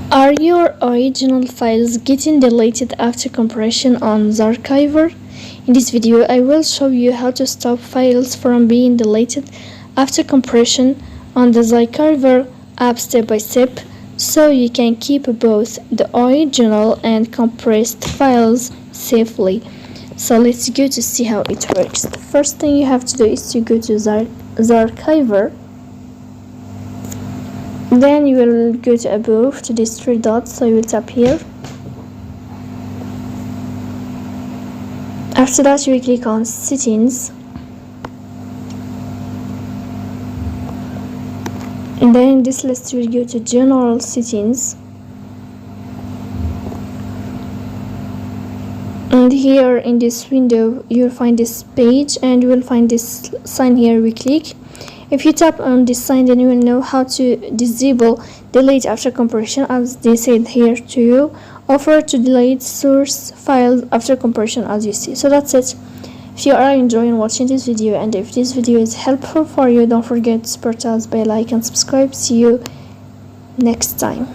Are your original files getting deleted after compression on ZArchiver? In this video, I will show you how to stop files from being deleted after compression on the ZArchiver app step by step, so you can keep both the original and compressed files safely. So let's go to see how it works. The first thing you have to do is to go to ZArchiver. Then you will go to above to these three dots, so you will tap here. After that, you will click on settings, and then in this list you will go to general settings, and here in this window you will find this page and you will find this sign here. We click. If you tap on this sign, then you will know how to disable delete after compression, as they said here to you. Offer to delete source files after compression, as you see. So that's it. If you are enjoying watching this video and if this video is helpful for you, don't forget to support us by like and subscribe. See you next time.